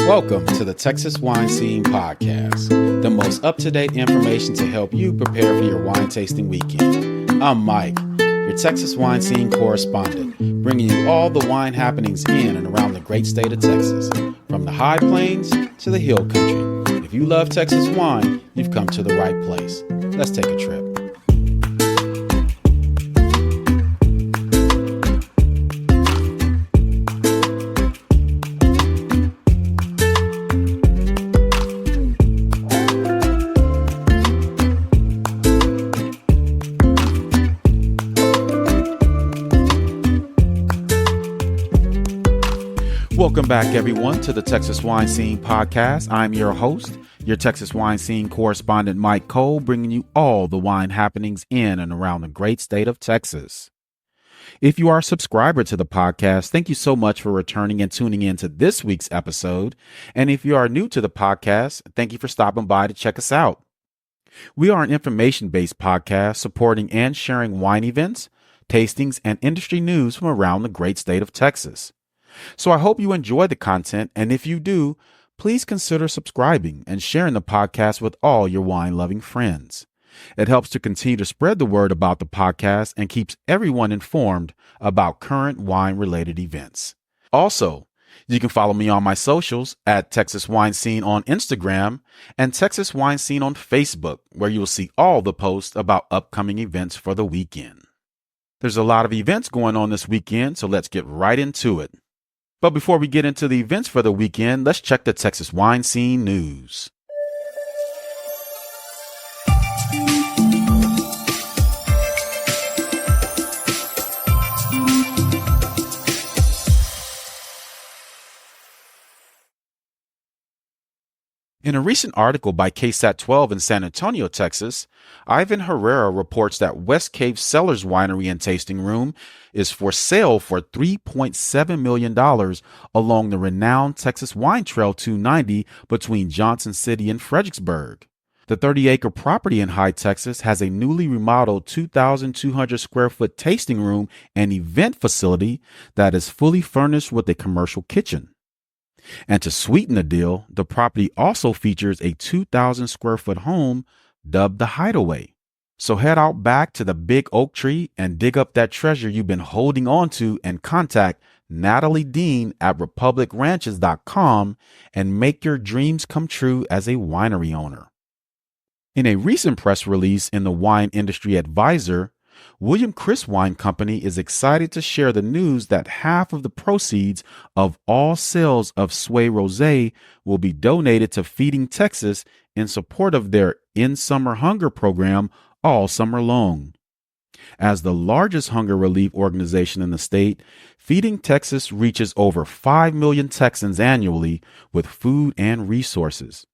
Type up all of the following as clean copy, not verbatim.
Welcome to the Texas Wine Scene Podcast, the most up-to-date information to help you prepare for your wine tasting weekend. I'm Mike, your Texas Wine Scene correspondent, bringing you all the wine happenings in and around the great state of Texas, from the high plains to the hill country. If you love Texas wine, you've come to the right place. Let's take a trip. Welcome back, everyone, to the Texas Wine Scene Podcast. I'm your host, your Texas Wine Scene correspondent, Mike Cole, bringing you all the wine happenings in and around the great state of Texas. If you are a subscriber to the podcast, thank you so much for returning and tuning in to this week's episode. And if you are new to the podcast, thank you for stopping by to check us out. We are an information-based podcast supporting and sharing wine events, tastings, and industry news from around the great state of Texas. So I hope you enjoy the content, and if you do, please consider subscribing and sharing the podcast with all your wine-loving friends. It helps to continue to spread the word about the podcast and keeps everyone informed about current wine-related events. Also, you can follow me on my socials at Texas Wine Scene on Instagram and Texas Wine Scene on Facebook, where you will see all the posts about upcoming events for the weekend. There's a lot of events going on this weekend, so let's get right into it. But before we get into the events for the weekend, let's check the Texas Wine Scene news. In a recent article by KSAT 12 in San Antonio, Texas, Ivan Herrera reports that West Cave Cellars Winery and Tasting Room is for sale for $3.7 million along the renowned Texas Wine Trail 290 between Johnson City and Fredericksburg. The 30-acre property in High Texas has a newly remodeled 2,200 square foot tasting room and event facility that is fully furnished with a commercial kitchen. And to sweeten the deal, the property also features a 2,000 square foot home dubbed the Hideaway. So head out back to the big oak tree and dig up that treasure you've been holding on to and contact Natalie Dean at republicranches.com and make your dreams come true as a winery owner. In a recent press release in the Wine Industry Advisor, William Chris Wine Company is excited to share the news that half of the proceeds of all sales of Sway Rosé will be donated to Feeding Texas in support of their In Summer Hunger program all summer long. As the largest hunger relief organization in the state, Feeding Texas reaches over 5 million Texans annually with food and resources.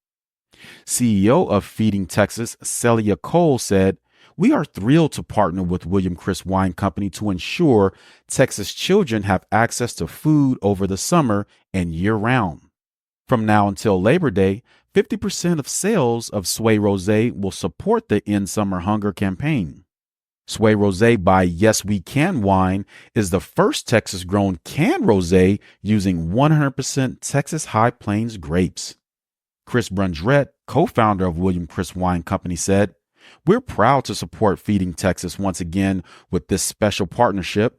CEO of Feeding Texas, Celia Cole, said, "We are thrilled to partner with William Chris Wine Company to ensure Texas children have access to food over the summer and year-round. From now until Labor Day, 50% of sales of Sway Rosé will support the End Summer Hunger campaign. Sway Rosé by Yes We Can Wine is the first Texas-grown canned rosé using 100% Texas High Plains grapes." Chris Brundrett, co-founder of William Chris Wine Company, said, "We're proud to support Feeding Texas once again with this special partnership.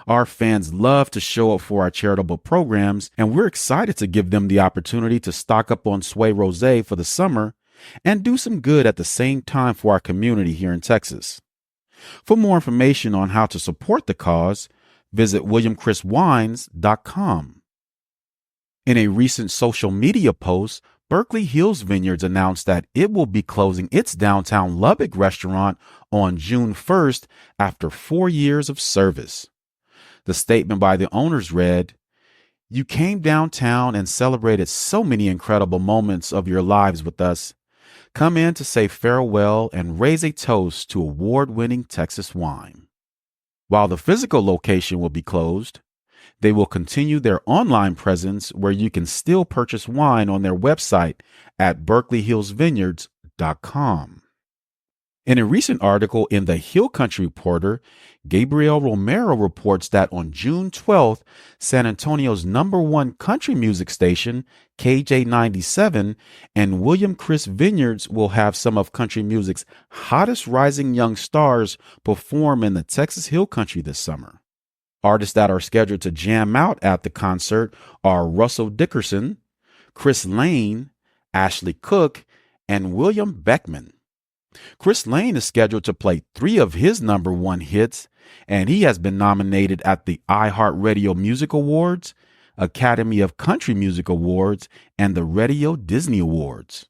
Our fans love to show up for our charitable programs, and we're excited to give them the opportunity to stock up on Sway Rosé for the summer and do some good at the same time for our community here in Texas." For more information on how to support the cause, visit williamchriswines.com. In a recent social media post, Berkeley Hills Vineyards announced that it will be closing its downtown Lubbock restaurant on June 1st after 4 years of service. The statement by the owners read, "You came downtown and celebrated so many incredible moments of your lives with us. Come in to say farewell and raise a toast to award-winning Texas wine." While the physical location will be closed, they will continue their online presence where you can still purchase wine on their website at berkeleyhillsvineyards.com. In a recent article in the Hill Country Reporter, Gabriel Romero reports that on June 12th, San Antonio's number one country music station, KJ97, and William Chris Vineyards will have some of country music's hottest rising young stars perform in the Texas Hill Country this summer. Artists that are scheduled to jam out at the concert are Russell Dickerson, Chris Lane, Ashley Cook, and William Beckman. Chris Lane is scheduled to play 3 of his number one hits, and he has been nominated at the iHeartRadio Music Awards, Academy of Country Music Awards, and the Radio Disney Awards.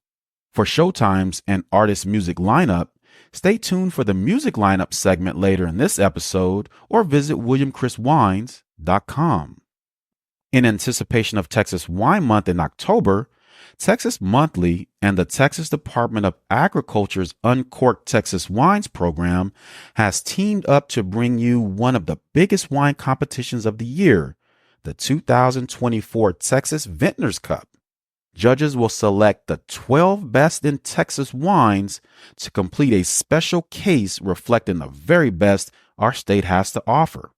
For showtimes and artist music lineup, stay tuned for the music lineup segment later in this episode or visit WilliamChrisWines.com. In anticipation of Texas Wine Month in October, Texas Monthly and the Texas Department of Agriculture's Uncorked Texas Wines program has teamed up to bring you one of the biggest wine competitions of the year, the 2024 Texas Vintners Cup. Judges will select the 12 best in Texas wines to complete a special case reflecting the very best our state has to offer.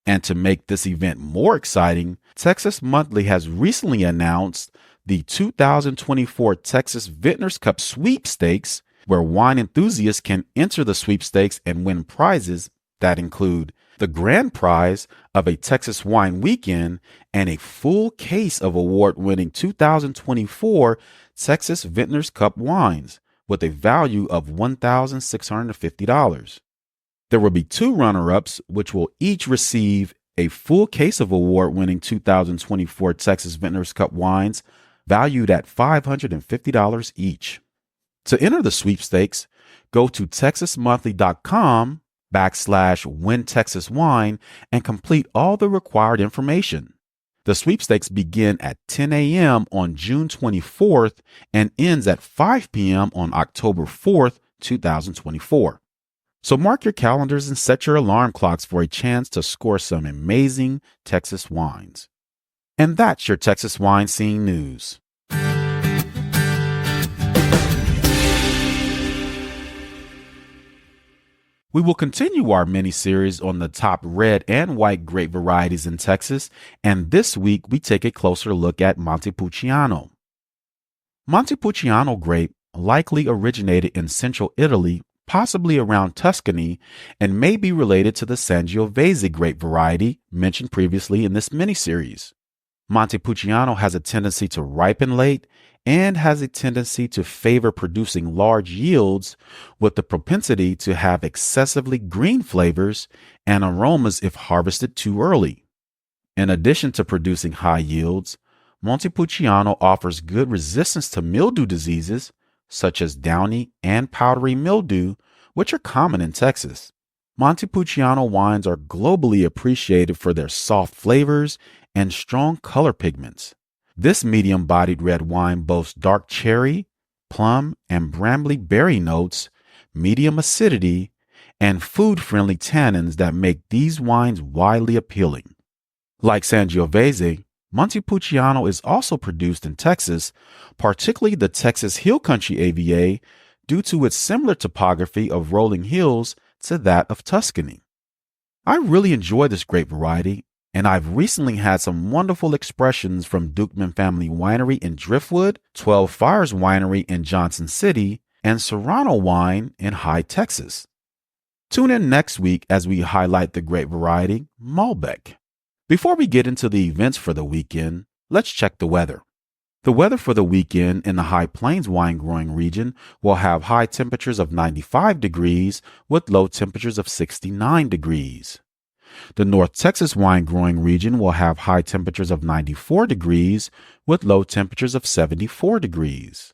And to make this event more exciting, Texas Monthly has recently announced the 2024 Texas Vintners Cup Sweepstakes, where wine enthusiasts can enter the sweepstakes and win prizes that include the grand prize of a Texas wine weekend and a full case of award-winning 2024 Texas Vintners Cup wines with a value of $1,650. There will be 2 runner-ups, which will each receive a full case of award-winning 2024 Texas Vintners Cup wines valued at $550 each. To enter the sweepstakes, go to texasmonthly.com/wintexaswine and complete all the required information. The sweepstakes begin at 10 a.m. on June 24th and ends at 5 p.m. on October 4th, 2024. So mark your calendars and set your alarm clocks for a chance to score some amazing Texas wines. And that's your Texas Wine Scene News. We will continue our mini-series on the top red and white grape varieties in Texas, and this week we take a closer look at Montepulciano. Montepulciano grape likely originated in central Italy, possibly around Tuscany, and may be related to the Sangiovese grape variety mentioned previously in this mini-series. Montepulciano has a tendency to ripen late and has a tendency to favor producing large yields with the propensity to have excessively green flavors and aromas if harvested too early. In addition to producing high yields, Montepulciano offers good resistance to mildew diseases such as downy and powdery mildew, which are common in Texas. Montepulciano wines are globally appreciated for their soft flavors and strong color pigments. This medium-bodied red wine boasts dark cherry, plum, and brambly berry notes, medium acidity, and food-friendly tannins that make these wines widely appealing. Like Sangiovese, Montepulciano is also produced in Texas, particularly the Texas Hill Country AVA, due to its similar topography of rolling hills to that of Tuscany. I really enjoy this grape variety, and I've recently had some wonderful expressions from Dukeman Family Winery in Driftwood, 12 Fires Winery in Johnson City, and Serrano Wine in Hyde, Texas. Tune in next week as we highlight the grape variety Malbec. Before we get into the events for the weekend, let's check the weather. The weather for the weekend in the High Plains wine growing region will have high temperatures of 95 degrees with low temperatures of 69 degrees. The North Texas wine growing region will have high temperatures of 94 degrees with low temperatures of 74 degrees.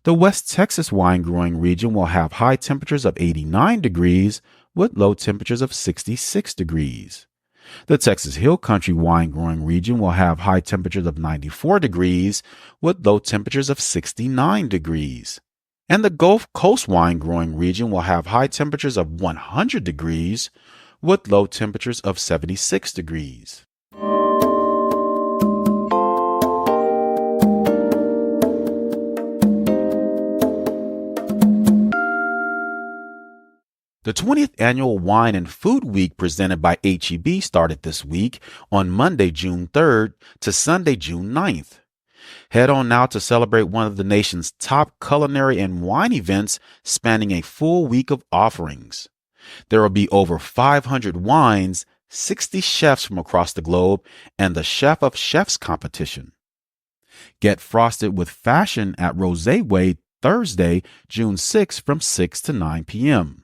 The West Texas wine growing region will have high temperatures of 89 degrees with low temperatures of 66 degrees. The Texas Hill Country wine growing region will have high temperatures of 94 degrees with low temperatures of 69 degrees. And the Gulf Coast wine growing region will have high temperatures of 100 degrees with low temperatures of 76 degrees. The 20th Annual Wine and Food Week presented by HEB started this week on Monday, June 3rd to Sunday, June 9th. Head on now to celebrate one of the nation's top culinary and wine events spanning a full week of offerings. There will be over 500 wines, 60 chefs from across the globe, and the Chef of Chefs competition. Get frosted with fashion at Rosé Way Thursday, June 6th from 6 to 9 p.m.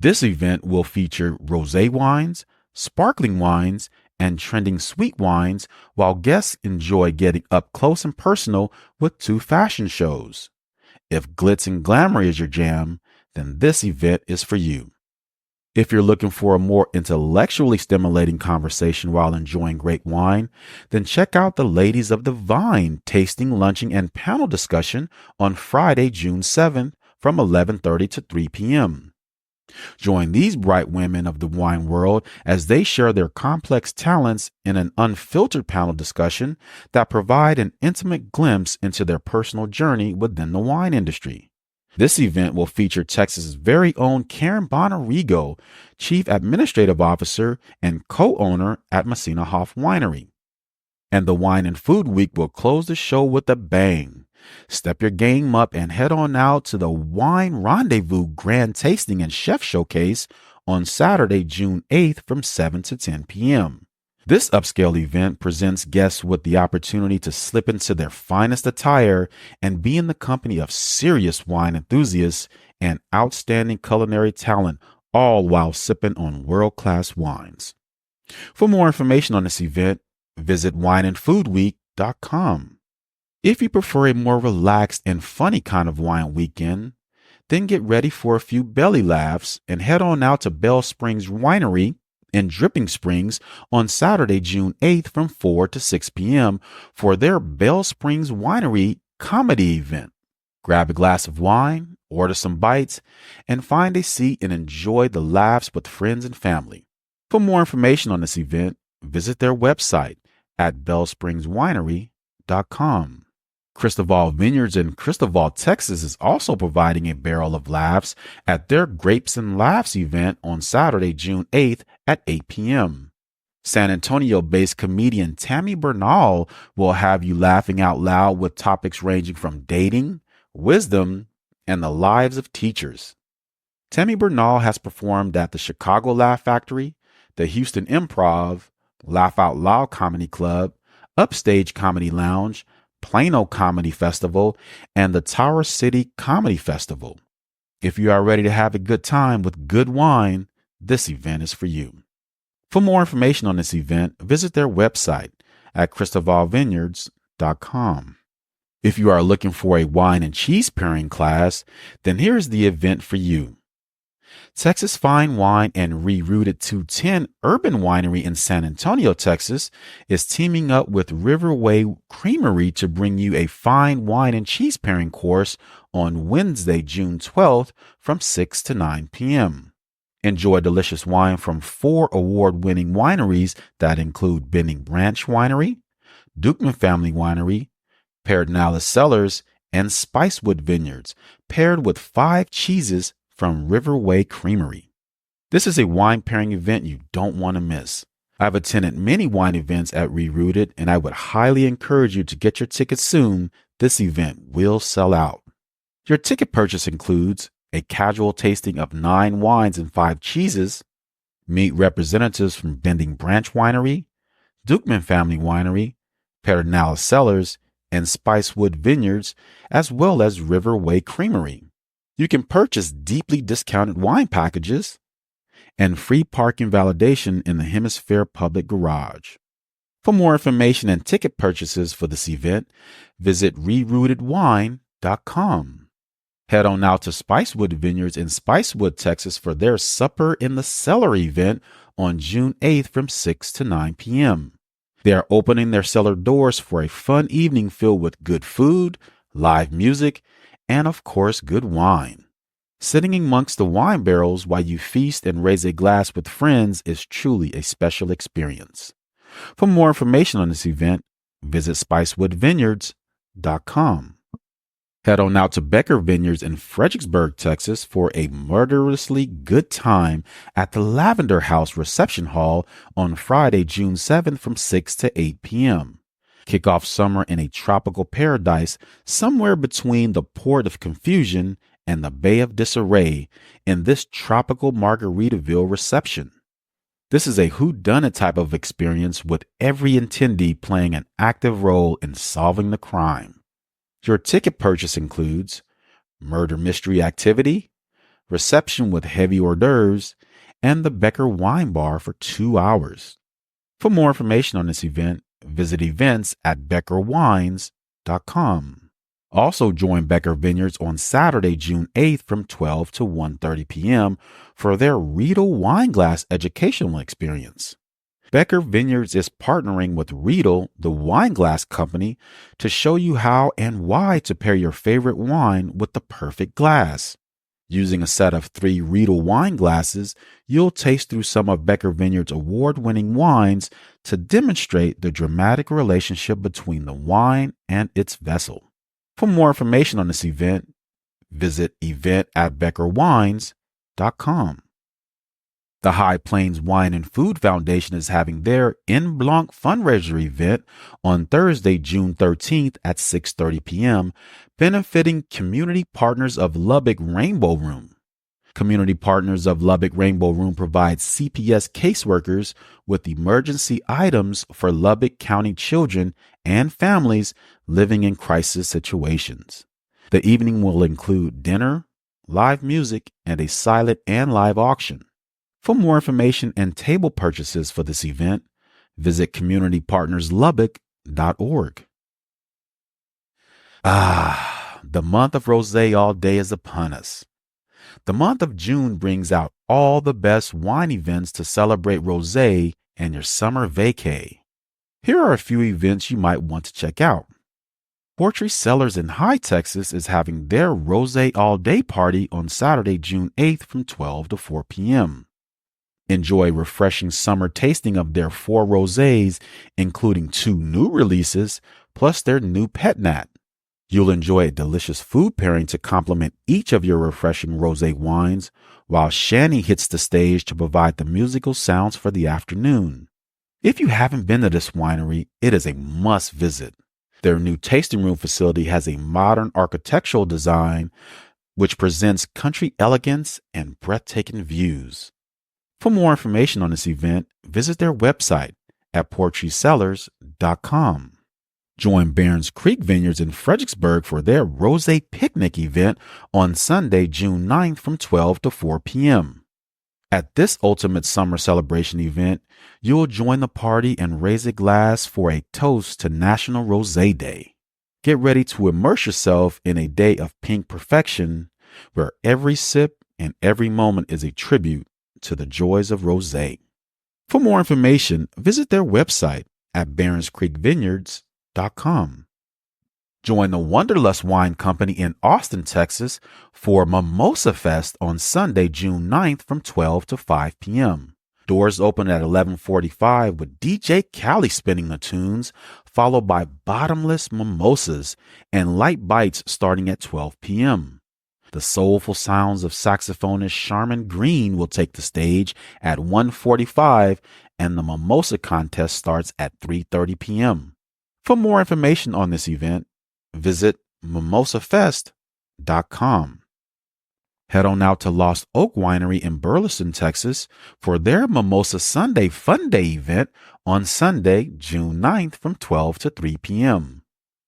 This event will feature rosé wines, sparkling wines, and trending sweet wines, while guests enjoy getting up close and personal with 2 fashion shows. If glitz and glamour is your jam, then this event is for you. If you're looking for a more intellectually stimulating conversation while enjoying great wine, then check out the Ladies of the Vine tasting, lunching, and panel discussion on Friday, June 7th from 11:30 to 3 p.m. Join these bright women of the wine world as they share their complex talents in an unfiltered panel discussion that provide an intimate glimpse into their personal journey within the wine industry. This event will feature Texas's very own Karen Bonner-Rigo, Chief Administrative Officer and co-owner at Messina Hoff Winery. And the Wine and Food Week will close the show with a bang. Step your game up and head on out to the Wine Rendezvous Grand Tasting and Chef Showcase on Saturday, June 8th from 7 to 10 p.m. This upscale event presents guests with the opportunity to slip into their finest attire and be in the company of serious wine enthusiasts and outstanding culinary talent, all while sipping on world-class wines. For more information on this event, visit wineandfoodweek.com. If you prefer a more relaxed and funny kind of wine weekend, then get ready for a few belly laughs and head on out to Bell Springs Winery in Dripping Springs on Saturday, June 8th from 4 to 6 p.m. for their Bell Springs Winery comedy event. Grab a glass of wine, order some bites, and find a seat and enjoy the laughs with friends and family. For more information on this event, visit their website at bellspringswinery.com. Cristoval Vineyards in Cristoval, Texas is also providing a barrel of laughs at their Grapes and Laughs event on Saturday, June 8th at 8 p.m. San Antonio-based comedian Tammy Bernal will have you laughing out loud with topics ranging from dating, wisdom, and the lives of teachers. Tammy Bernal has performed at the Chicago Laugh Factory, the Houston Improv, Laugh Out Loud Comedy Club, Upstage Comedy Lounge, Plano Comedy Festival, and the Tower City Comedy Festival. If you are ready to have a good time with good wine, this event is for you. For more information on this event, visit their website at cristovalvineyards.com. If you are looking for a wine and cheese pairing class, then here's the event for you. Texas Fine Wine and Rerooted 210 Urban Winery in San Antonio, Texas, is teaming up with Riverway Creamery to bring you a fine wine and cheese pairing course on Wednesday, June 12th from 6 to 9 p.m. Enjoy delicious wine from 4 award-winning wineries that include Bending Branch Winery, Dukeman Family Winery, Pedernales Cellars, and Spicewood Vineyards, paired with 5 cheeses from Riverway Creamery. This is a wine pairing event you don't want to miss. I've attended many wine events at Rerooted, and I would highly encourage you to get your tickets soon. This event will sell out. Your ticket purchase includes a casual tasting of 9 wines and 5 cheeses, meet representatives from Bending Branch Winery, Dukeman Family Winery, Pedernales Cellars, and Spicewood Vineyards, as well as Riverway Creamery. You can purchase deeply discounted wine packages and free parking validation in the Hemisphere Public Garage. For more information and ticket purchases for this event, visit rerootedwine.com. Head on out to Spicewood Vineyards in Spicewood, Texas for their Supper in the Cellar event on June 8th from 6 to 9 p.m. They are opening their cellar doors for a fun evening filled with good food, live music, and of course, good wine. Sitting amongst the wine barrels while you feast and raise a glass with friends is truly a special experience. For more information on this event, visit spicewoodvineyards.com. Head on out to Becker Vineyards in Fredericksburg, Texas for a murderously good time at the Lavender House Reception Hall on Friday, June 7th from 6 to 8 p.m. Kick off summer in a tropical paradise somewhere between the Port of Confusion and the Bay of Disarray in this tropical Margaritaville reception. This is a whodunit type of experience with every attendee playing an active role in solving the crime. Your ticket purchase includes murder mystery activity, reception with heavy hors d'oeuvres, and the Becker Wine Bar for 2 hours. For more information on this event, visit events at beckerwines.com. Also join Becker Vineyards on Saturday, June 8th from 12 to 1:30 p.m. for their Riedel Wine Glass educational experience. Becker Vineyards is partnering with Riedel, the wine glass company, to show you how and why to pair your favorite wine with the perfect glass. Using a set of 3 Riedel wine glasses, you'll taste through some of Becker Vineyards' award-winning wines to demonstrate the dramatic relationship between the wine and its vessel. For more information on this event, visit event@beckerwines.com. The High Plains Wine and Food Foundation is having their En Blanc fundraiser event on Thursday, June 13th at 6:30 p.m., benefiting Community Partners of Lubbock Rainbow Room. Community Partners of Lubbock Rainbow Room provides CPS caseworkers with emergency items for Lubbock County children and families living in crisis situations. The evening will include dinner, live music, and a silent and live auction. For more information and table purchases for this event, visit communitypartnerslubbock.org. The month of Rosé all day is upon us. The month of June brings out all the best wine events to celebrate Rosé and your summer vacay. Here are a few events you might want to check out. Poetry Cellars in High Texas is having their Rosé all day party on Saturday, June 8th from 12 to 4 p.m. Enjoy refreshing summer tasting of their 4 rosés, including 2 new releases, plus their new pet nat. You'll enjoy a delicious food pairing to complement each of your refreshing rosé wines, while Shani hits the stage to provide the musical sounds for the afternoon. If you haven't been to this winery, it is a must visit. Their new tasting room facility has a modern architectural design which presents country elegance and breathtaking views. For more information on this event, visit their website at poetrycellars.com. Join Barons Creek Vineyards in Fredericksburg for their Rosé Picnic event on Sunday, June 9th from 12 to 4 p.m. At this ultimate summer celebration event, you'll join the party and raise a glass for a toast to National Rosé Day. Get ready to immerse yourself in a day of pink perfection where every sip and every moment is a tribute to the joys of rosé. For more information, visit their website at baronscreekvineyards.com. Join the Wanderlust Wine Company in Austin, Texas for Mimosa Fest on Sunday, June 9th from 12 to 5 p.m. Doors open at 11:45 with DJ Cali spinning the tunes, followed by bottomless mimosas and light bites starting at 12 p.m. The soulful sounds of saxophonist Charmin Green will take the stage at 1:45, and the mimosa contest starts at 3:30 p.m. For more information on this event, visit mimosafest.com. Head on out to Lost Oak Winery in Burleson, Texas for their Mimosa Sunday Fun Day event on Sunday, June 9th from 12 to 3 p.m.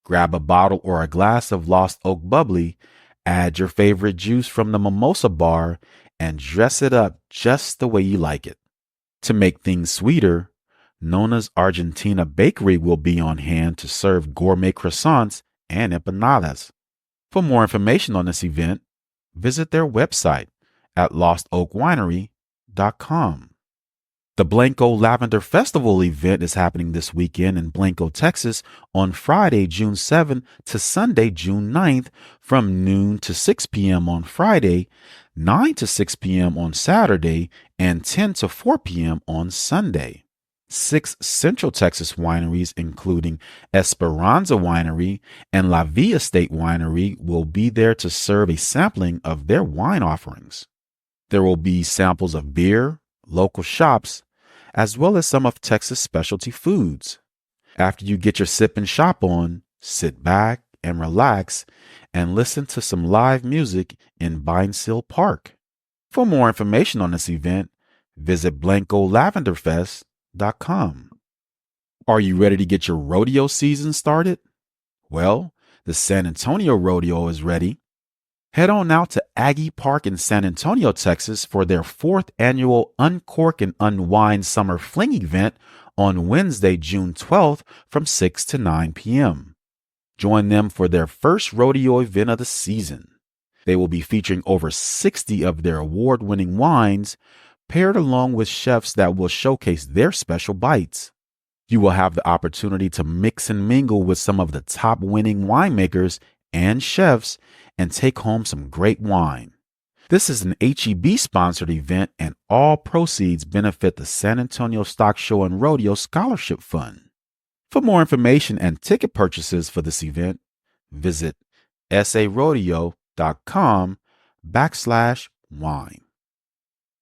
Grab a bottle or a glass of Lost Oak Bubbly, add your favorite juice from the mimosa bar, and dress it up just the way you like it. To make things sweeter, Nona's Argentina Bakery will be on hand to serve gourmet croissants and empanadas. For more information on this event, visit their website at lostoakwinery.com. The Blanco Lavender Festival event is happening this weekend in Blanco, Texas on Friday, June 7th to Sunday, June 9th from noon to 6 p.m. on Friday, 9 to 6 p.m. on Saturday, and 10 to 4 p.m. on Sunday. 6 Central Texas wineries, including Esperanza Winery and La Villa State Winery, will be there to serve a sampling of their wine offerings. There will be samples of beer, local shops, as well as some of Texas specialty foods. After you get your sip and shop on, sit back and relax and listen to some live music in Binesville Park. For more information on this event, visit blancolavenderfest.com. Are you ready to get your rodeo season started? Well, the San Antonio Rodeo is ready. Head on out to Aggie Park in San Antonio, Texas for their 4th annual Uncork and Unwind Summer Fling event on Wednesday, June 12th from 6 to 9 p.m. Join them for their first rodeo event of the season. They will be featuring over 60 of their award-winning wines, paired along with chefs that will showcase their special bites. You will have the opportunity to mix and mingle with some of the top winning winemakers and chefs and take home some great wine. This is an HEB sponsored event, and all proceeds benefit the San Antonio Stock Show and Rodeo Scholarship Fund. For more information and ticket purchases for this event, visit sarodeo.com/wine.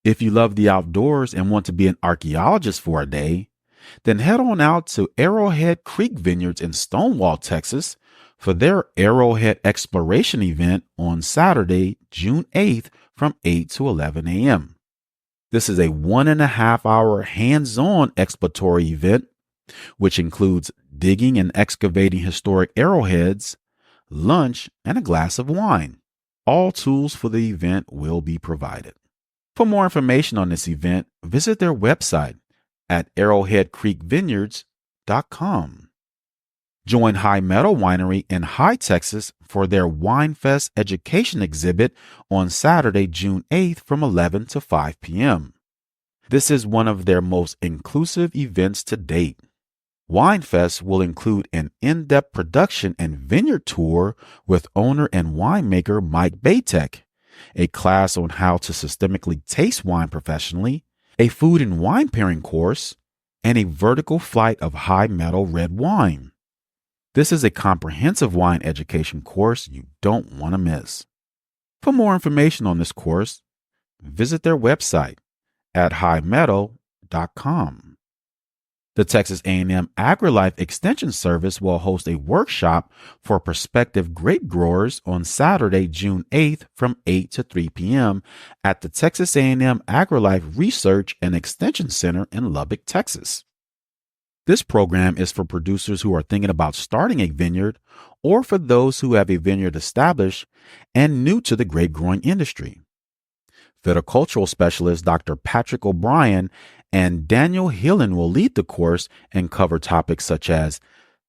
If you love the outdoors and want to be an archaeologist for a day, then head on out to Arrowhead Creek Vineyards in Stonewall, Texas for their Arrowhead Exploration event on Saturday, June 8th from 8 to 11 a.m. This is a 1.5-hour hands-on exploratory event, which includes digging and excavating historic arrowheads, lunch, and a glass of wine. All tools for the event will be provided. For more information on this event, visit their website at arrowheadcreekvineyards.com. Join High Meadow Winery in High, Texas for their Wine Fest education exhibit on Saturday, June 8th from 11 to 5 p.m. This is one of their most inclusive events to date. Wine Fest will include an in-depth production and vineyard tour with owner and winemaker Mike Baytek, a class on how to systemically taste wine professionally, a food and wine pairing course, and a vertical flight of high metal red wine. This is a comprehensive wine education course you don't want to miss. For more information on this course, visit their website at highmeadow.com. The Texas A&M AgriLife Extension Service will host a workshop for prospective grape growers on Saturday, June 8th from 8 to 3 p.m. at the Texas A&M AgriLife Research and Extension Center in Lubbock, Texas. This program is for producers who are thinking about starting a vineyard or for those who have a vineyard established and new to the grape growing industry. Viticultural specialist Dr. Patrick O'Brien and Daniel Hillen will lead the course and cover topics such as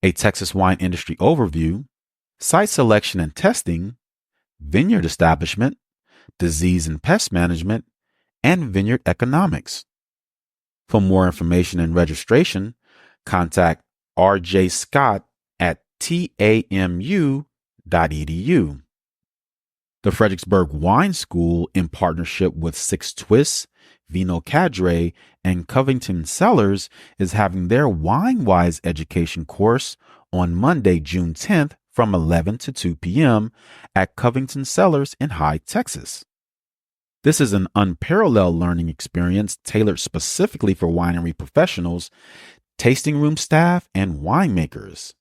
a Texas wine industry overview, site selection and testing, vineyard establishment, disease and pest management, and vineyard economics. For more information and registration, contact R.J. Scott at tamu.edu. The Fredericksburg Wine School, in partnership with Six Twists, Vino Cadre, and Covington Cellars, is having their Wine-Wise education course on Monday, June 10th from 11 to 2 p.m. at Covington Cellars in Hyde, Texas. This is an unparalleled learning experience tailored specifically for winery professionals, tasting room staff, and winemakers.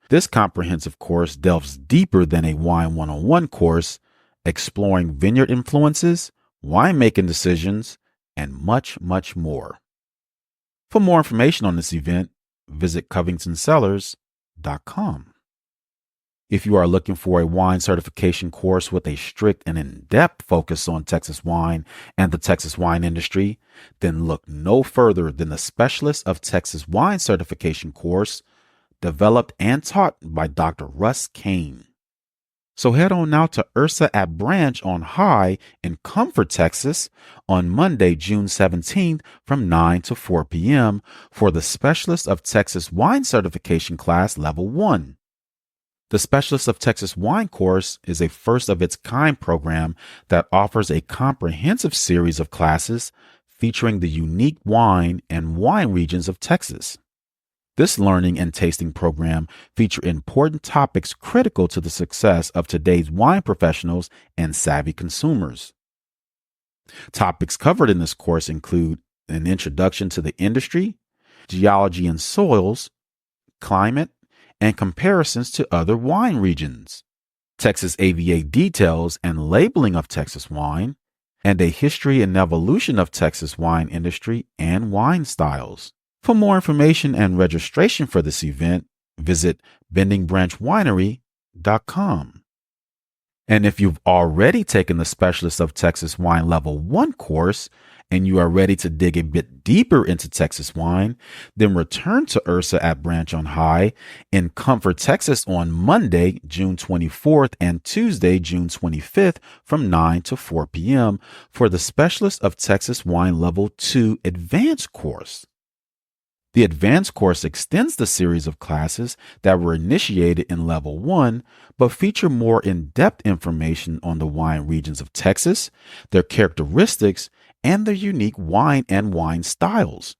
This comprehensive course delves deeper than a Wine 101 course, exploring vineyard influences, winemaking decisions, and much, much more. For more information on this event, visit covingtoncellars.com. If you are looking for a wine certification course with a strict and in-depth focus on Texas wine and the Texas wine industry, then look no further than the Specialist of Texas Wine Certification course, developed and taught by Dr. Russ Kane. So head on now to Ursa at Branch on High in Comfort, Texas on Monday, June 17th from 9 to 4 p.m. for the Specialist of Texas Wine Certification class Level 1. The Specialist of Texas Wine course is a first of its kind program that offers a comprehensive series of classes featuring the unique wine and wine regions of Texas. This learning and tasting program feature important topics critical to the success of today's wine professionals and savvy consumers. Topics covered in this course include an introduction to the industry, geology and soils, climate, and comparisons to other wine regions, Texas AVA details and labeling of Texas wine, and a history and evolution of Texas wine industry and wine styles. For more information and registration for this event, visit bendingbranchwinery.com. And if you've already taken the Specialist of Texas Wine Level 1 course and you are ready to dig a bit deeper into Texas wine, then return to Ursa at Branch on High in Comfort, Texas on Monday, June 24th and Tuesday, June 25th from 9 to 4 p.m. for the Specialist of Texas Wine Level 2 Advanced course. The advanced course extends the series of classes that were initiated in Level 1, but feature more in-depth information on the wine regions of Texas, their characteristics, and their unique wine and wine styles.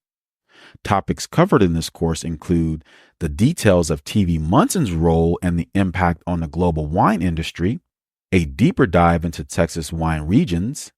Topics covered in this course include the details of TV Munson's role and the impact on the global wine industry, a deeper dive into Texas wine regions,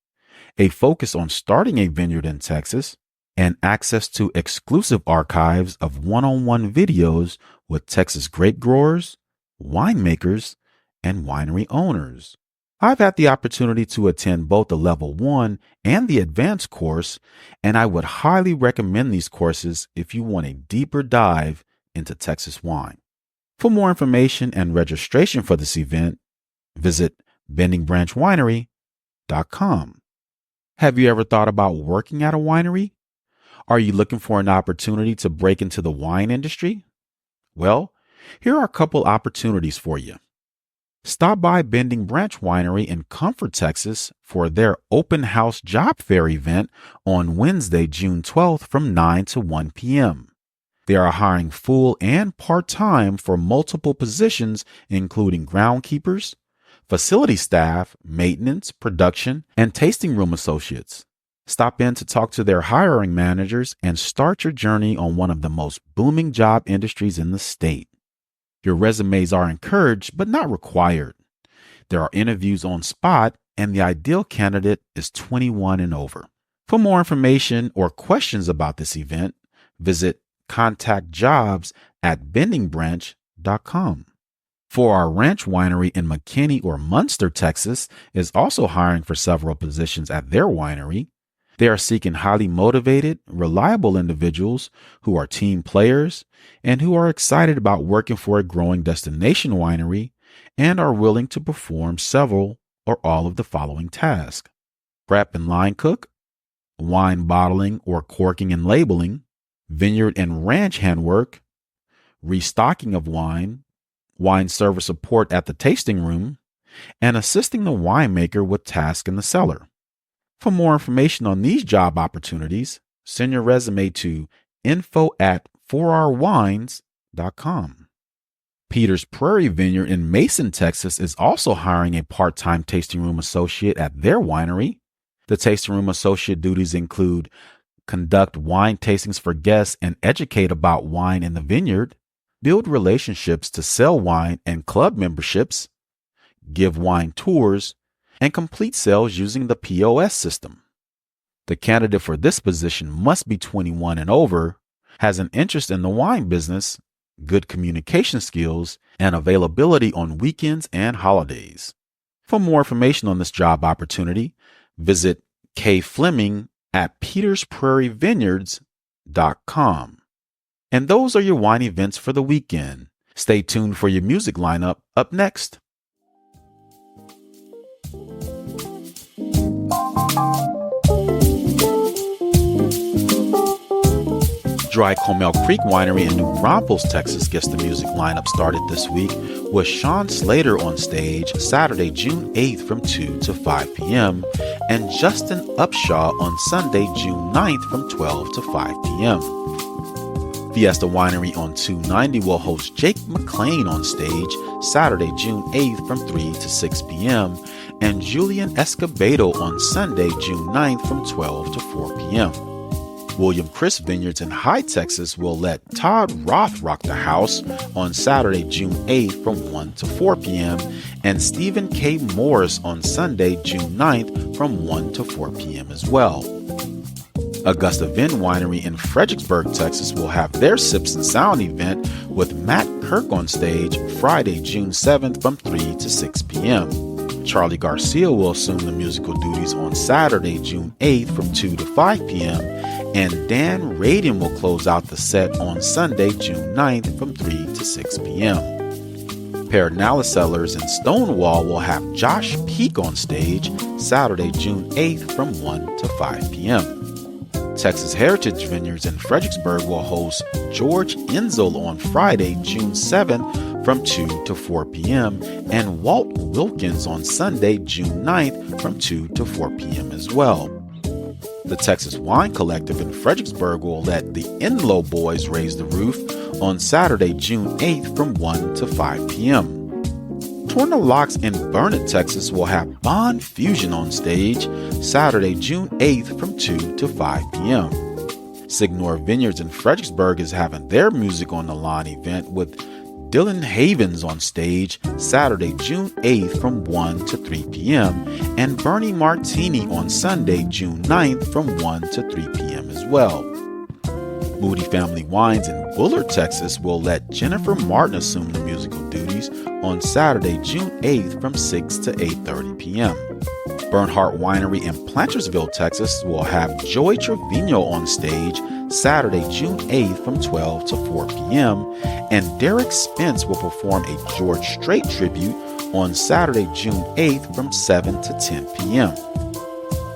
a focus on starting a vineyard in Texas, and access to exclusive archives of one-on-one videos with Texas grape growers, winemakers, and winery owners. I've had the opportunity to attend both the Level 1 and the Advanced course, and I would highly recommend these courses if you want a deeper dive into Texas wine. For more information and registration for this event, visit bendingbranchwinery.com. Have you ever thought about working at a winery? Are you looking for an opportunity to break into the wine industry? Well, here are a couple opportunities for you. Stop by Bending Branch Winery in Comfort, Texas for their open house job fair event on Wednesday, June 12th from 9 to 1 p.m. They are hiring full and part-time for multiple positions, including groundkeepers, facility staff, maintenance, production, and tasting room associates. Stop in to talk to their hiring managers and start your journey on one of the most booming job industries in the state. Your resumes are encouraged but not required. There are interviews on spot, and the ideal candidate is 21 and over. For more information or questions about this event, visit contactjobs@bendingbranch.com. For Our Ranch Winery in McKinney or Munster, Texas, is also hiring for several positions at their winery. They are seeking highly motivated, reliable individuals who are team players and who are excited about working for a growing destination winery and are willing to perform several or all of the following tasks: prep and line cook, wine bottling or corking and labeling, vineyard and ranch handwork, restocking of wine, wine service support at the tasting room, and assisting the winemaker with tasks in the cellar. For more information on these job opportunities, send your resume to info@4rwines.com. Peters Prairie Vineyard in Mason, Texas is also hiring a part-time tasting room associate at their winery. The tasting room associate duties include conduct wine tastings for guests and educate about wine in the vineyard, build relationships to sell wine and club memberships, give wine tours, and complete sales using the POS system. The candidate for this position must be 21 and over, has an interest in the wine business, good communication skills, and availability on weekends and holidays. For more information on this job opportunity, visit kfleming@petersprairievineyards.com. And those are your wine events for the weekend. Stay tuned for your music lineup up next. Dry Comel Creek Winery in New Braunfels, Texas gets the music lineup started this week with Sean Slater on stage Saturday, June 8th from 2 to 5 p.m. and Justin Upshaw on Sunday, June 9th from 12 to 5 p.m. Fiesta Winery on 290 will host Jake McLean on stage Saturday, June 8th from 3 to 6 p.m., and Julian Escobedo on Sunday, June 9th from 12 to 4 p.m. William Chris Vineyards in High Texas will let Todd Roth rock the house on Saturday, June 8th from 1 to 4 p.m. and Stephen K. Morris on Sunday, June 9th from 1 to 4 p.m. as well. Augusta Vin Winery in Fredericksburg, Texas will have their Sips and Sound event with Matt Kirk on stage Friday, June 7th from 3 to 6 p.m. Charlie Garcia will assume the musical duties on Saturday, June 8th from 2 to 5 p.m. and Dan Radin will close out the set on Sunday, June 9th from 3 to 6 p.m. Paranala Cellars in Stonewall will have Josh Peak on stage Saturday, June 8th from 1 to 5 p.m. Texas Heritage Vineyards in Fredericksburg will host George Enzel on Friday, June 7th from 2 to 4 p.m. and Walt Wilkins on Sunday, June 9th from 2 to 4 p.m. as well. The Texas Wine Collective in Fredericksburg will let the Enlow Boys raise the roof on Saturday, June 8th from 1 to 5 p.m. Torna Locks in Burnett, Texas will have Bond Fusion on stage Saturday, June 8th from 2 to 5 p.m. Signor Vineyards in Fredericksburg is having their Music on the Lawn event with Dylan Havens on stage Saturday, June 8th from 1 to 3 p.m. and Bernie Martini on Sunday, June 9th from 1 to 3 p.m. as well. Moody Family Wines in Bullard, Texas will let Jennifer Martin assume the musical duties on Saturday, June 8th from 6 to 8:30 p.m. Bernhardt Winery in Plantersville, Texas will have Joey Trevino on stage Saturday, June 8th from 12 to 4 p.m. and Derek Spence will perform a George Strait tribute on Saturday, June 8th from 7 to 10 p.m.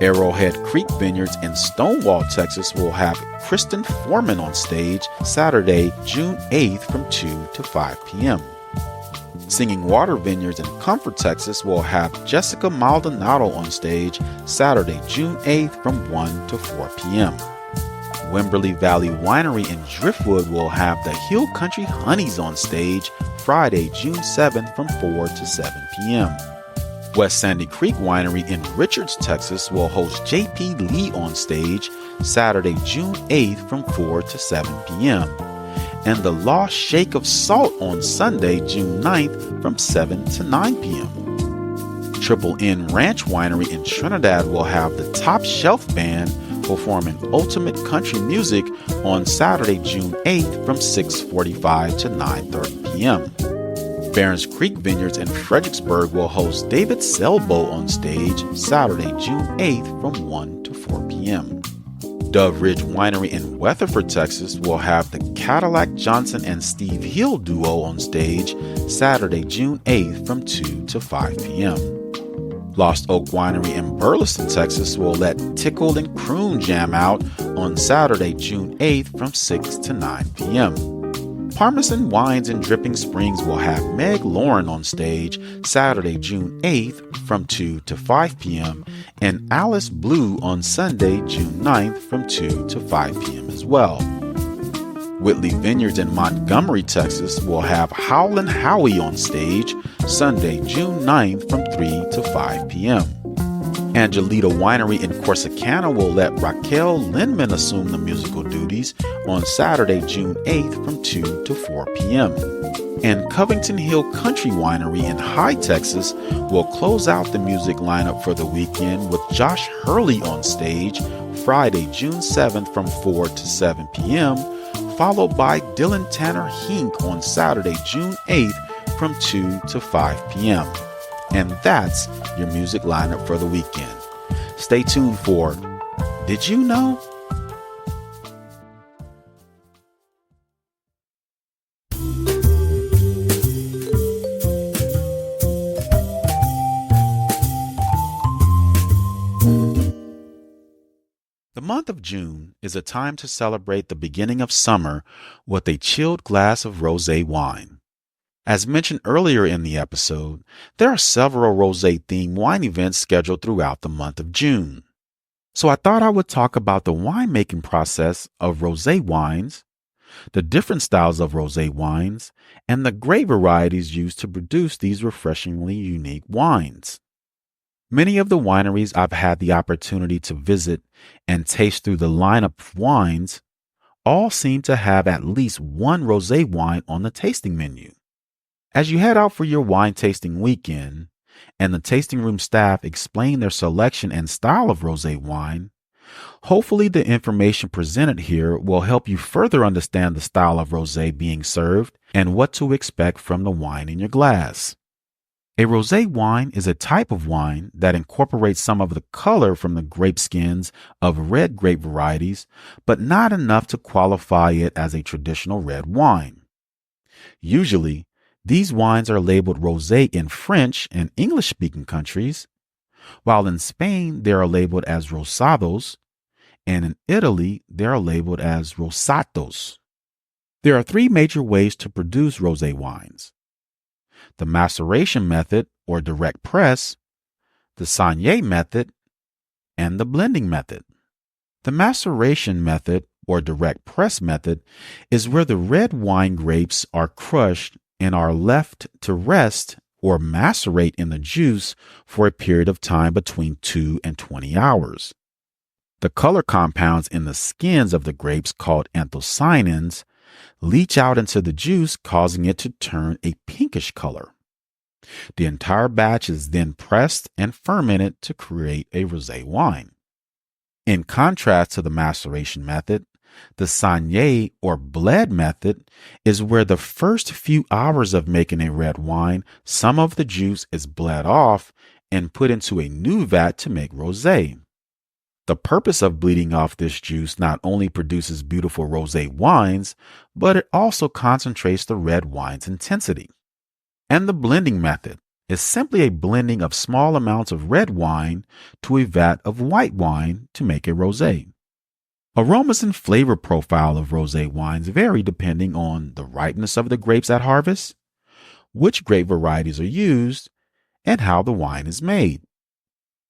Arrowhead Creek Vineyards in Stonewall, Texas will have Kristen Foreman on stage Saturday, June 8th from 2 to 5 p.m. Singing Water Vineyards in Comfort, Texas will have Jessica Maldonado on stage Saturday, June 8th from 1 to 4 p.m. Wimberley Valley Winery in Driftwood will have the Hill Country Honeys on stage Friday, June 7th from 4 to 7 p.m. West Sandy Creek Winery in Richards, Texas will host J.P. Lee on stage Saturday, June 8th from 4 to 7 p.m. and the Lost Shake of Salt on Sunday, June 9th from 7 to 9 p.m. Triple N Ranch Winery in Trinidad will have the Top Shelf Band performing ultimate country music on Saturday, June 8th from 6:45 to 9:30 p.m. Barons Creek Vineyards in Fredericksburg will host David Selbo on stage Saturday, June 8th from 1 to 4 p.m. Dove Ridge Winery in Weatherford, Texas will have the Cadillac Johnson and Steve Hill duo on stage Saturday, June 8th from 2 to 5 p.m. Lost Oak Winery in Burleson, Texas will let Tickle and Croon jam out on Saturday, June 8th from 6 to 9 p.m. Parmesan Wines in Dripping Springs will have Meg Lauren on stage Saturday, June 8th from 2 to 5 p.m. and Alice Blue on Sunday, June 9th from 2 to 5 p.m. as well. Whitley Vineyards in Montgomery, Texas will have Howlin' Howie on stage Sunday, June 9th from 3 to 5 p.m. Angelita Winery in Corsicana will let Raquel Lindman assume the musical duties on Saturday, June 8th from 2 to 4 p.m. And Covington Hill Country Winery in High Texas will close out the music lineup for the weekend with Josh Hurley on stage Friday, June 7th from 4 to 7 p.m., followed by Dylan Tanner Hink on Saturday, June 8th from 2 to 5 p.m. And that's your music lineup for the weekend. Stay tuned for Did You Know? The month of June is a time to celebrate the beginning of summer with a chilled glass of rosé wine. As mentioned earlier in the episode, there are several rosé-themed wine events scheduled throughout the month of June. So I thought I would talk about the winemaking process of rosé wines, the different styles of rosé wines, and the grape varieties used to produce these refreshingly unique wines. Many of the wineries I've had the opportunity to visit and taste through the lineup of wines all seem to have at least one rosé wine on the tasting menu. As you head out for your wine tasting weekend and the tasting room staff explain their selection and style of rosé wine, hopefully the information presented here will help you further understand the style of rosé being served and what to expect from the wine in your glass. A rosé wine is a type of wine that incorporates some of the color from the grape skins of red grape varieties, but not enough to qualify it as a traditional red wine. Usually, these wines are labeled rosé in French and English-speaking countries, while in Spain they are labeled as rosados, and in Italy they are labeled as rosatos. There are three major ways to produce rosé wines: the maceration method or direct press, the saignée method, and the blending method. The maceration method or direct press method is where the red wine grapes are crushed and are left to rest or macerate in the juice for a period of time between 2 and 20 hours. The color compounds in the skins of the grapes, called anthocyanins, leach out into the juice, causing it to turn a pinkish color. The entire batch is then pressed and fermented to create a rosé wine. In contrast to the maceration method, the saignée or blend method is where the first few hours of making a red wine, some of the juice is bled off and put into a new vat to make rosé. The purpose of bleeding off this juice not only produces beautiful rosé wines, but it also concentrates the red wine's intensity. And the blending method is simply a blending of small amounts of red wine to a vat of white wine to make a rosé. Aromas and flavor profile of rosé wines vary depending on the ripeness of the grapes at harvest, which grape varieties are used, and how the wine is made.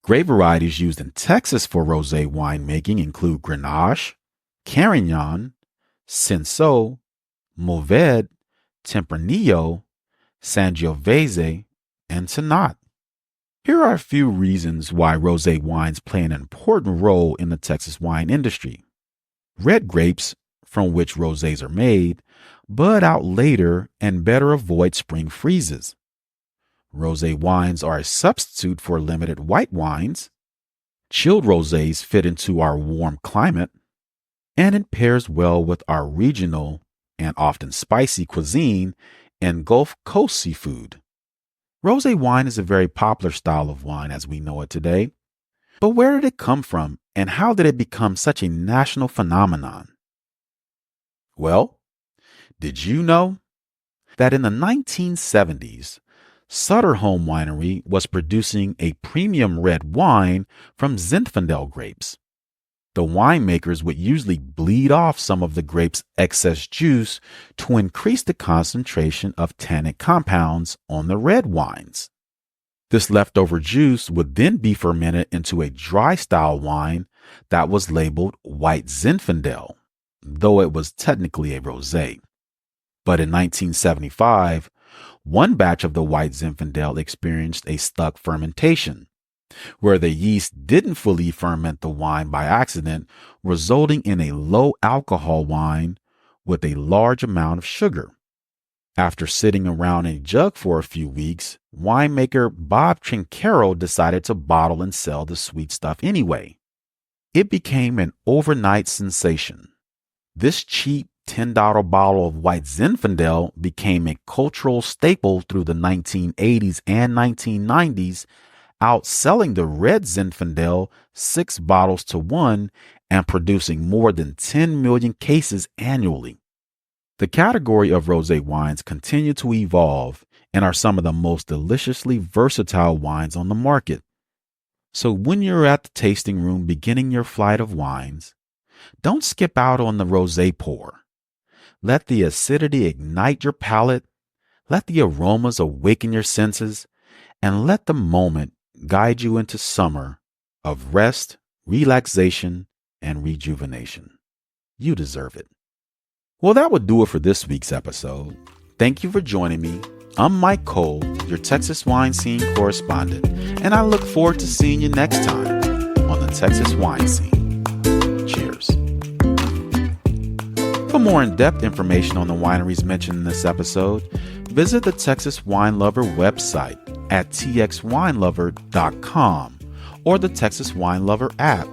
Grape varieties used in Texas for rosé winemaking include Grenache, Carignan, Cinsault, Mourvedre, Tempranillo, Sangiovese, and Tannat. Here are a few reasons why rosé wines play an important role in the Texas wine industry. Red grapes, from which rosés are made, bud out later and better avoid spring freezes. Rosé wines are a substitute for limited white wines. Chilled rosés fit into our warm climate, and it pairs well with our regional and often spicy cuisine and Gulf Coast seafood. Rosé wine is a very popular style of wine as we know it today. But where did it come from, and how did it become such a national phenomenon? Well, did you know that in the 1970s, Sutter Home Winery was producing a premium red wine from Zinfandel grapes? The winemakers would usually bleed off some of the grape's excess juice to increase the concentration of tannic compounds on the red wines. This leftover juice would then be fermented into a dry style wine that was labeled White Zinfandel, though it was technically a rosé. But in 1975, one batch of the White Zinfandel experienced a stuck fermentation, where the yeast didn't fully ferment the wine by accident, resulting in a low alcohol wine with a large amount of sugar. After sitting around in a jug for a few weeks, winemaker Bob Trinchero decided to bottle and sell the sweet stuff anyway. It became an overnight sensation. This cheap $10 bottle of White Zinfandel became a cultural staple through the 1980s and 1990s, outselling the red Zinfandel 6 bottles to 1 and producing more than 10 million cases annually. The category of rosé wines continue to evolve and are some of the most deliciously versatile wines on the market. So when you're at the tasting room beginning your flight of wines, don't skip out on the rosé pour. Let the acidity ignite your palate, let the aromas awaken your senses, and let the moment guide you into summer of rest, relaxation, and rejuvenation. You deserve it. Well, that would do it for this week's episode. Thank you for joining me. I'm Mike Cole, your Texas wine scene correspondent, and I look forward to seeing you next time on the Texas Wine Scene. Cheers. For more in-depth information on the wineries mentioned in this episode, visit the Texas Wine Lover website at txwinelover.com or the Texas Wine Lover app.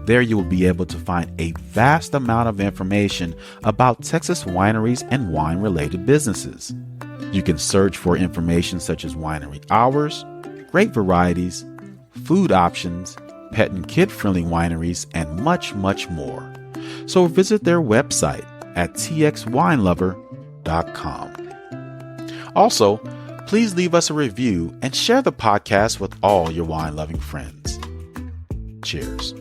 There you will be able to find a vast amount of information about Texas wineries and wine-related businesses. You can search for information such as winery hours, grape varieties, food options, pet and kid-friendly wineries, and much, much more. So visit their website at txwinelover.com. Also, please leave us a review and share the podcast with all your wine-loving friends. Cheers.